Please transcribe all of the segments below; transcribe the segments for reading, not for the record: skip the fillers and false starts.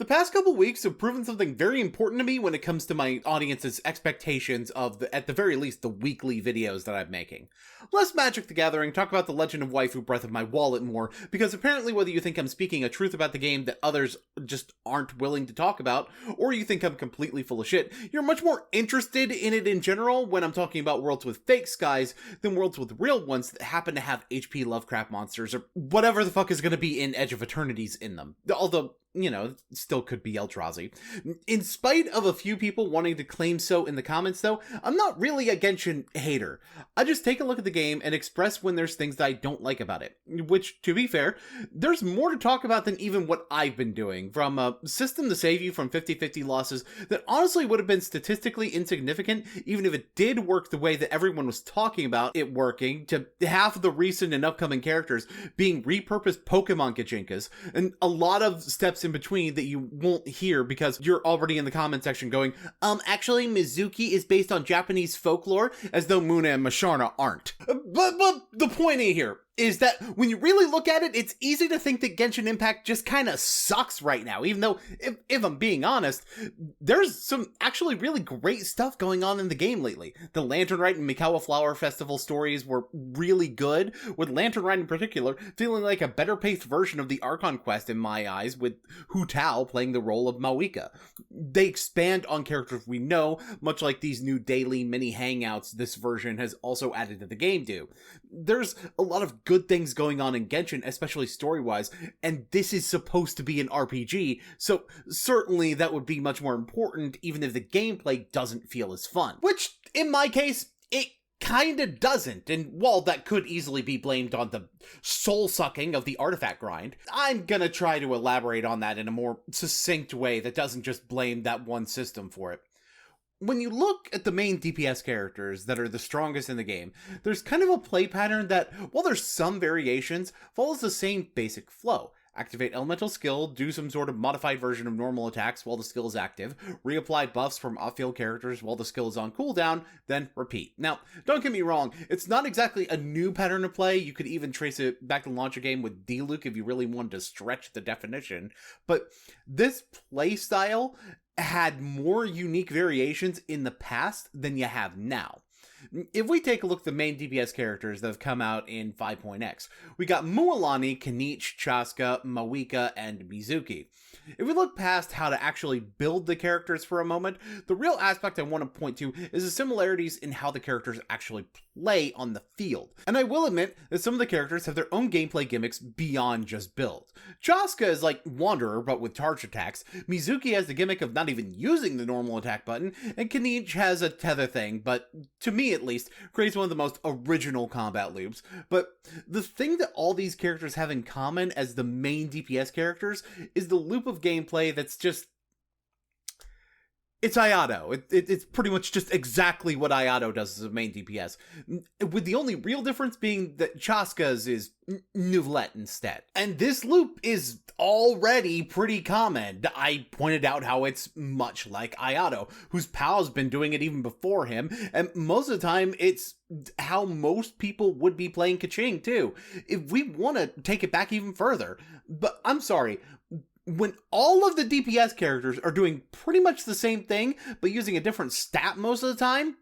The past couple weeks have proven something very important to me when it comes to my audience's expectations of, at the very least, the weekly videos that I'm making. Less Magic the Gathering, talk about the Legend of Waifu Breath of My Wallet more, because apparently whether you think I'm speaking a truth about the game that others just aren't willing to talk about, or you think I'm completely full of shit, you're much more interested in it in general when I'm talking about worlds with fake skies than worlds with real ones that happen to have HP Lovecraft monsters or whatever the fuck is going to be in Edge of Eternities in them. Although, you know, still could be Eldrazi. In spite of a few people wanting to claim so in the comments, though, I'm not really a Genshin hater. I just take a look at the game and express when there's things that I don't like about it. Which, to be fair, there's more to talk about than even what I've been doing. From a system to save you from 50-50 losses that honestly would have been statistically insignificant, even if it did work the way that everyone was talking about it working, to half of the recent and upcoming characters being repurposed Pokemon Gachinkas, and a lot of steps in between that you won't hear because you're already in the comment section going, actually Mizuki is based on Japanese folklore, as though Muna and Masharna aren't. But the point here is that when you really look at it, it's easy to think that Genshin Impact just kind of sucks right now, even though, if I'm being honest, there's some actually really great stuff going on in the game lately. The Lantern Rite and Mikawa Flower Festival stories were really good, with Lantern Rite in particular feeling like a better-paced version of the Archon quest in my eyes, with Hu Tao playing the role of Mawika. They expand on characters we know, much like these new daily mini hangouts this version has also added to the game do. There's a lot of good things going on in Genshin, especially story-wise, and this is supposed to be an RPG, so certainly that would be much more important even if the gameplay doesn't feel as fun. Which, in my case, it kinda doesn't, and while that could easily be blamed on the soul-sucking of the artifact grind, I'm gonna try to elaborate on that in a more succinct way that doesn't just blame that one system for it. When you look at the main DPS characters that are the strongest in the game, there's kind of a play pattern that, while there's some variations, follows the same basic flow. Activate elemental skill, do some sort of modified version of normal attacks while the skill is active, reapply buffs from off-field characters while the skill is on cooldown, then repeat. Now, don't get me wrong, it's not exactly a new pattern of play. You could even trace it back to launch a game with D-Luke if you really wanted to stretch the definition, but this play style had more unique variations in the past than you have now. If we take a look at the main DPS characters that have come out in 5.x, we got Mualani, Kanich, Chaska, Mawika, and Mizuki. If we look past how to actually build the characters for a moment, the real aspect I want to point to is the similarities in how the characters actually play on the field. And I will admit that some of the characters have their own gameplay gimmicks beyond just build. Chaska is like Wanderer, but with charge attacks. Mizuki has the gimmick of not even using the normal attack button, and Kanich has a tether thing, but to me at least, creates one of the most original combat loops. But the thing that all these characters have in common as the main DPS characters is the loop of gameplay that's just... it's Ayato. It's pretty much just exactly what Ayato does as a main DPS, with the only real difference being that Chaska's is Nouvellette instead. And this loop is already pretty common. I pointed out how it's much like Ayato, whose pal's been doing it even before him, and most of the time it's how most people would be playing Kaching too, if we want to take it back even further. But I'm sorry, when all of the DPS characters are doing pretty much the same thing, but using a different stat most of the time,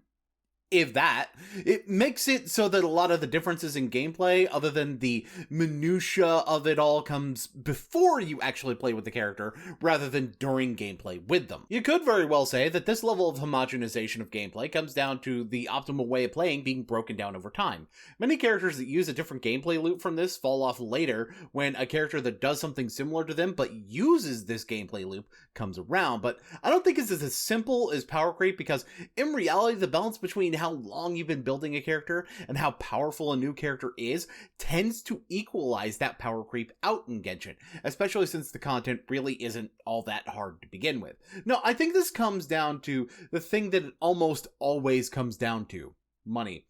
if that, it makes it so that a lot of the differences in gameplay, other than the minutia of it all, comes before you actually play with the character, rather than during gameplay with them. You could very well say that this level of homogenization of gameplay comes down to the optimal way of playing being broken down over time. Many characters that use a different gameplay loop from this fall off later when a character that does something similar to them but uses this gameplay loop comes around, but I don't think it's as simple as power creep, because in reality the balance between how long you've been building a character and how powerful a new character is tends to equalize that power creep out in Genshin, especially since the content really isn't all that hard to begin with. No, I think this comes down to the thing that it almost always comes down to: money.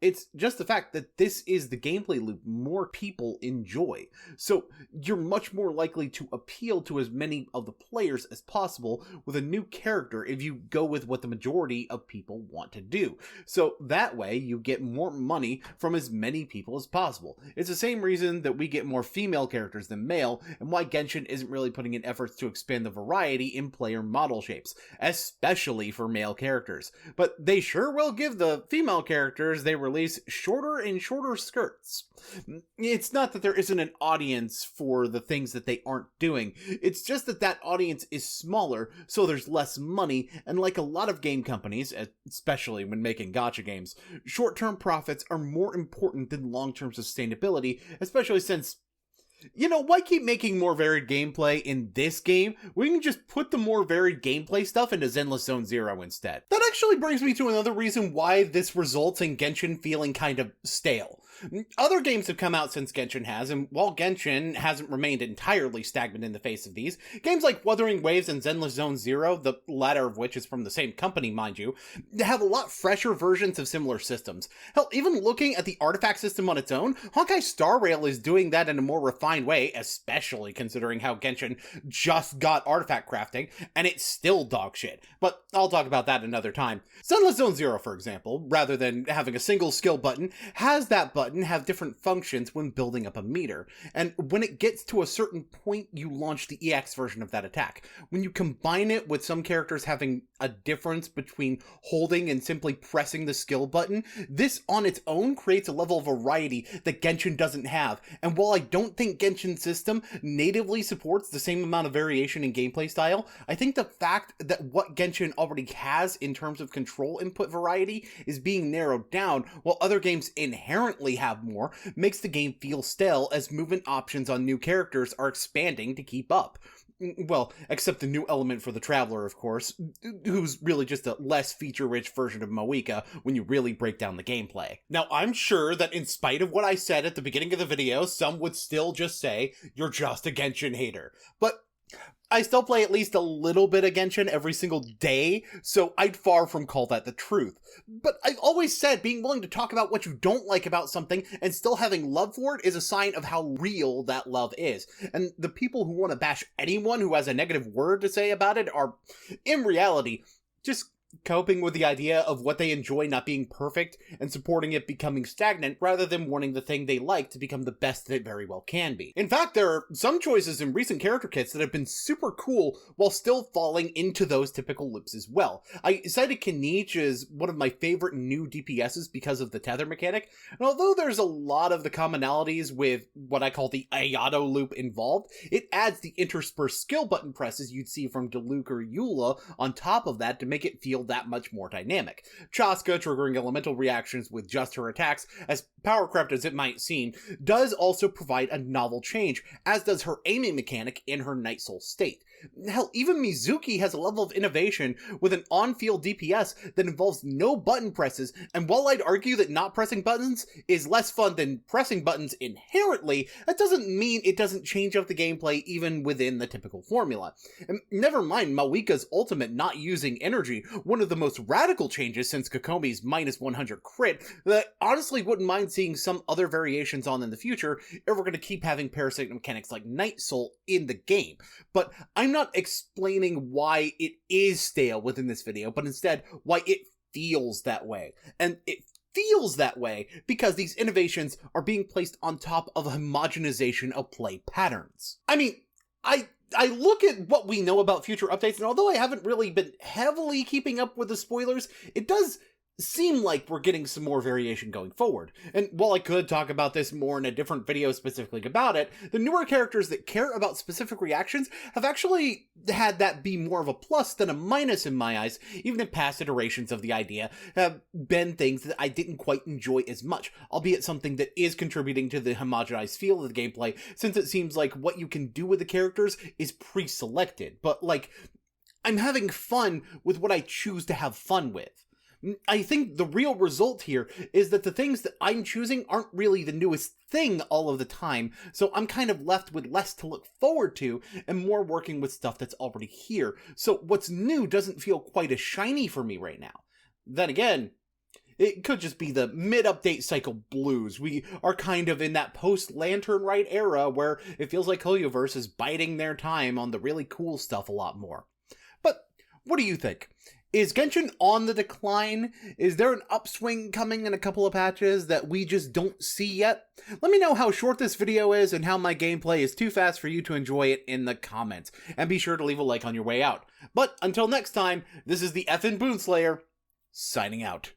It's just the fact that this is the gameplay loop more people enjoy. So you're much more likely to appeal to as many of the players as possible with a new character if you go with what the majority of people want to do. So that way you get more money from as many people as possible. It's the same reason that we get more female characters than male, and why Genshin isn't really putting in efforts to expand the variety in player model shapes, especially for male characters. But they sure will give the female characters they release shorter and shorter skirts. It's not that there isn't an audience for the things that they aren't doing, it's just that that audience is smaller, so there's less money, and like a lot of game companies, especially when making gacha games, short-term profits are more important than long-term sustainability, especially since, you know, why keep making more varied gameplay in this game? We can just put the more varied gameplay stuff into Zenless Zone Zero instead. That actually brings me to another reason why this results in Genshin feeling kind of stale. Other games have come out since Genshin has, and while Genshin hasn't remained entirely stagnant in the face of these, games like Wuthering Waves and Zenless Zone Zero, the latter of which is from the same company, mind you, have a lot fresher versions of similar systems. Hell, even looking at the artifact system on its own, Honkai Star Rail is doing that in a more refined way, especially considering how Genshin just got artifact crafting, and it's still dog shit. But I'll talk about that another time. Zenless Zone Zero, for example, rather than having a single skill button, has that button have different functions when building up a meter, and when it gets to a certain point, you launch the EX version of that attack. When you combine it with some characters having a difference between holding and simply pressing the skill button, this on its own creates a level of variety that Genshin doesn't have, and while I don't think Genshin's system natively supports the same amount of variation in gameplay style, I think the fact that what Genshin already has in terms of control input variety is being narrowed down, while other games inherently have more, makes the game feel stale as movement options on new characters are expanding to keep up. Well, except the new element for the Traveler, of course, who's really just a less feature-rich version of Moika when you really break down the gameplay. Now, I'm sure that in spite of what I said at the beginning of the video, some would still just say, you're just a Genshin hater. But I still play at least a little bit of Genshin every single day, so I'd far from call that the truth. But I've always said being willing to talk about what you don't like about something and still having love for it is a sign of how real that love is. And the people who want to bash anyone who has a negative word to say about it are, in reality, just coping with the idea of what they enjoy not being perfect and supporting it becoming stagnant rather than wanting the thing they like to become the best that it very well can be. In fact, there are some choices in recent character kits that have been super cool while still falling into those typical loops as well. I cited Kenichi as one of my favorite new DPSs because of the tether mechanic, and although there's a lot of the commonalities with what I call the Ayato loop involved, it adds the interspersed skill button presses you'd see from Diluc or Eula on top of that to make it feel that much more dynamic. Chaska triggering elemental reactions with just her attacks, as power-crept as it might seem, does also provide a novel change, as does her aiming mechanic in her Night Soul state. Hell, even Mizuki has a level of innovation with an on-field DPS that involves no button presses, and while I'd argue that not pressing buttons is less fun than pressing buttons inherently, that doesn't mean it doesn't change up the gameplay even within the typical formula. And never mind Mawika's ultimate not using energy, one of the most radical changes since Kokomi's minus 100 crit that I honestly wouldn't mind seeing some other variations on in the future if we're going to keep having parasitic mechanics like Night Soul in the game. But I'm not explaining why it is stale within this video, but instead why it feels that way. And it feels that way because these innovations are being placed on top of a homogenization of play patterns. I mean, I look at what we know about future updates, and although I haven't really been heavily keeping up with the spoilers, it does seem like we're getting some more variation going forward. And while I could talk about this more in a different video specifically about it, the newer characters that care about specific reactions have actually had that be more of a plus than a minus in my eyes, even if past iterations of the idea have been things that I didn't quite enjoy as much, albeit something that is contributing to the homogenized feel of the gameplay, since it seems like what you can do with the characters is pre-selected. But, like, I'm having fun with what I choose to have fun with. I think the real result here is that the things that I'm choosing aren't really the newest thing all of the time, so I'm kind of left with less to look forward to and more working with stuff that's already here. So what's new doesn't feel quite as shiny for me right now. Then again, It could just be the mid-update cycle blues. We are kind of in that post-Lantern Rite era where it feels like Hoyoverse is biding their time on the really cool stuff a lot more. But what do you think? Is Genshin on the decline? Is there an upswing coming in a couple of patches that we just don't see yet? Let me know how short this video is and how my gameplay is too fast for you to enjoy it in the comments. And be sure to leave a like on your way out. But until next time, this is the effin' Boonslayer, signing out.